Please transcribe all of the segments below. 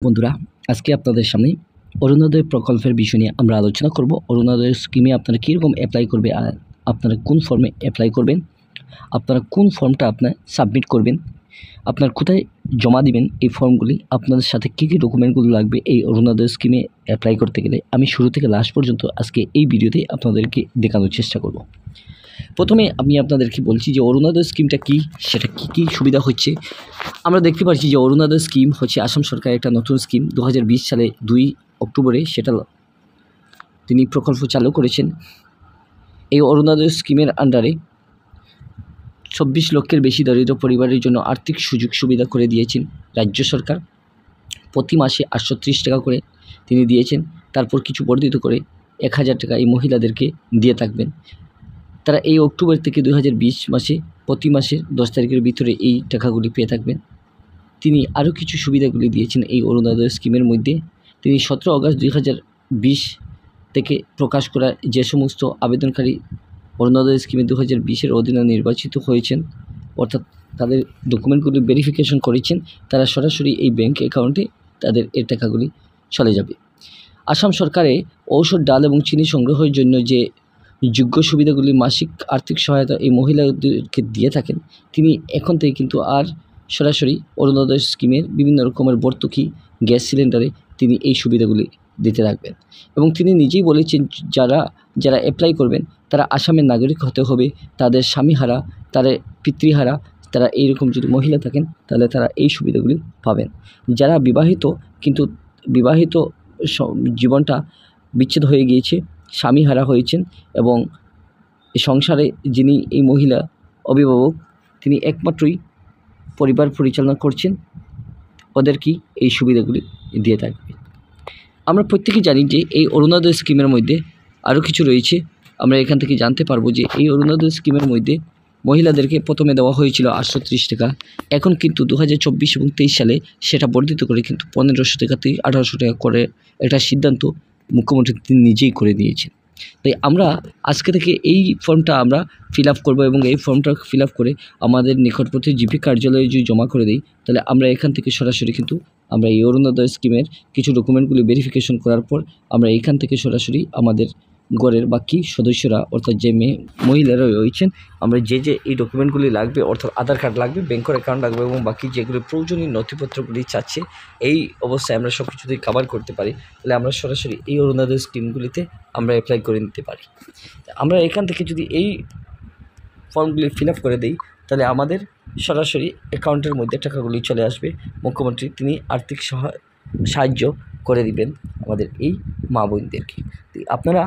বন্ধুরা, আজকে আপনাদের সামনে অরুণোদয় প্রকল্পের বিষয় নিয়ে আমরা আলোচনা করব। অরুণোদয় স্কিমে আপনারা কীরকম অ্যাপ্লাই করবে, আর আপনারা কোন ফর্মে অ্যাপ্লাই করবেন, আপনারা কোন ফর্মটা আপনার সাবমিট করবেন, আপনার কোথায় জমা দিবেন, এই ফর্মগুলি আপনাদের সাথে কী কী ডকুমেন্টগুলো লাগবে এই অরুণোদয় স্কিমে অ্যাপ্লাই করতে গেলে আমি শুরু থেকে লাস্ট পর্যন্ত আজকে এই ভিডিওতে আপনাদেরকে দেখানোর চেষ্টা করব। প্রথমে আমি আপনাদেরকে বলছি যে অরুণোদয় স্কিমটা কী, সেটা কী সুবিধা হচ্ছে। আমরা দেখতে পাচ্ছি যে অরুণোদয় স্কিম হচ্ছে আসাম সরকারের একটা নতুন স্কিম। 2020 সালে 2 অক্টোবরে সেটা তিনি প্রকল্প চালু করেছেন। এই অরুণোদয় স্কিমের আন্ডারে 24 লক্ষের বেশি দরিদ্র পরিবারের জন্য আর্থিক সুযোগ সুবিধা করে দিয়েছেন রাজ্য সরকার। প্রতি মাসে 830 টাকা করে তিনি দিয়েছেন, তারপর কিছু বর্ধিত করে 1000 টাকা এই মহিলাদেরকে দিয়ে থাকবেন। তারা এই অক্টোবর থেকে 2020 মাসে প্রতি মাসের 10 তারিখের ভিতরে এই টাকাগুলি পেয়ে থাকবেন। তিনি আরও কিছু সুবিধাগুলি দিয়েছেন এই অরুণোদয় স্কিমের মধ্যে। তিনি 17 আগস্ট 2020 থেকে প্রকাশ করা যে সমস্ত আবেদনকারী অরুণোদয় স্কিমে 2020-এর অধীনে নির্বাচিত হয়েছেন, অর্থাৎ তাদের ডকুমেন্টগুলি ভেরিফিকেশন করেছেন, তারা সরাসরি এই ব্যাঙ্ক অ্যাকাউন্টে তাদের এর টাকাগুলি চলে যাবে। আসাম সরকারে ঔষধ, ডাল এবং চিনি সংগ্রহের জন্য যে যোগ্য সুবিধাগুলি মাসিক আর্থিক সহায়তা এই মহিলাদেরকে দিয়ে থাকেন, তিনি এখন থেকে কিন্তু আর সরাসরি অরুণোদয় স্কিমের বিভিন্ন রকমের ভর্তুকি, গ্যাস সিলিন্ডারে তিনি এই সুবিধাগুলি দিতে থাকবেন। এবং তিনি নিজেই বলেছেন যারা অ্যাপ্লাই করবেন তারা আসামের নাগরিক হতে হবে, তাদের স্বামীহারা, তাদের পিতৃহারা, তারা এইরকম যদি মহিলা থাকেন তাহলে তারা এই সুবিধাগুলি পাবেন। যারা বিবাহিত কিন্তু বিবাহিত জীবনটা বিচ্ছেদ হয়ে গিয়েছে, স্বামীহারা হয়েছেন এবং সংসারে যিনি এই মহিলা অভিভাবক, তিনি একমাত্রই পরিবার পরিচালনা করছেন, ওদেরকেই এই সুবিধাগুলি দিয়ে থাকবে। আমরা প্রত্যেকেই জানি যে এই অরুণোদয় স্কিমের মধ্যে আরও কিছু রয়েছে। আমরা এখান থেকে জানতে পারবো যে এই অরুণোদয় স্কিমের মধ্যে মহিলাদেরকে প্রথমে দেওয়া হয়েছিল 830 টাকা, এখন কিন্তু 2024 এবং 23 সালে সেটা বর্ধিত করে কিন্তু 1500 টাকা থেকে 1800 টাকা করে একটা সিদ্ধান্ত মুখ্যমন্ত্রী তিনি নিজেই করে দিয়েছেন। তাই আমরা আজকে থেকে এই ফর্মটা আমরা ফিল আপ করবো এবং এই ফর্মটা ফিল আপ করে আমাদের নিকটবর্তী জিপি কার্যালয়ে যদি জমা করে দিই, তাহলে আমরা এখান থেকে সরাসরি কিন্তু আমরা এই অরুণোদয় স্কিমের কিছু ডকুমেন্টগুলি ভেরিফিকেশন করার পর আমরা এইখান থেকে সরাসরি আমাদের ঘরের বাকি সদস্যরা, অর্থাৎ যে মহিলারা রয়েছেন, আমরা যে এই ডকুমেন্টগুলি লাগবে, অর্থাৎ আধার কার্ড লাগবে, ব্যাংকের অ্যাকাউন্ট লাগবে এবং বাকি যেগুলো প্রয়োজনীয় নথিপত্রগুলি চাচ্ছে, এই অবস্থায় আমরা সব কিছু যদি কভার করতে পারি, তাহলে আমরা সরাসরি এই অরুণোদয় স্কিমগুলিতে আমরা অ্যাপ্লাই করে নিতে পারি। আমরা এখান থেকে যদি এই ফর্মগুলি ফিল আপ করে দিই, তাহলে আমাদের সরাসরি অ্যাকাউন্টের মধ্যে টাকাগুলি চলে আসবে। মুখ্যমন্ত্রী তিনি আর্থিক সাহায্য করে দিবেন আমাদের এই মা বোনদেরকে। আপনারা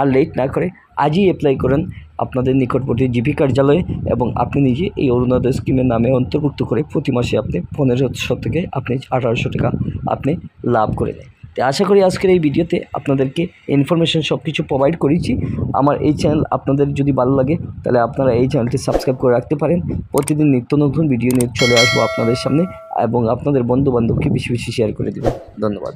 আর লেট না করে আজই অ্যাপ্লাই করেন আপনাদের নিকটবর্তী জিপি কার্যালয়ে এবং আপনি নিজে এই অরুণোদয় স্কিমের নামে অন্তর্ভুক্ত করে প্রতি মাসে আপনি 1500 থেকে আপনি 1800 টাকা আপনি লাভ করে নেন। তো আশা করি আজকের এই ভিডিওতে আপনাদেরকে ইনফরমেশন সব কিছু প্রোভাইড করেছি। আমার এই চ্যানেল আপনাদের যদি ভালো লাগে তাহলে আপনারা এই চ্যানেলটি সাবস্ক্রাইব করে রাখতে পারেন। প্রতিদিন নিত্য নতুন ভিডিও নিয়ে চলে আসবো আপনাদের সামনে এবং আপনাদের বন্ধুবান্ধবকে বেশি বেশি শেয়ার করে দেবেন। ধন্যবাদ।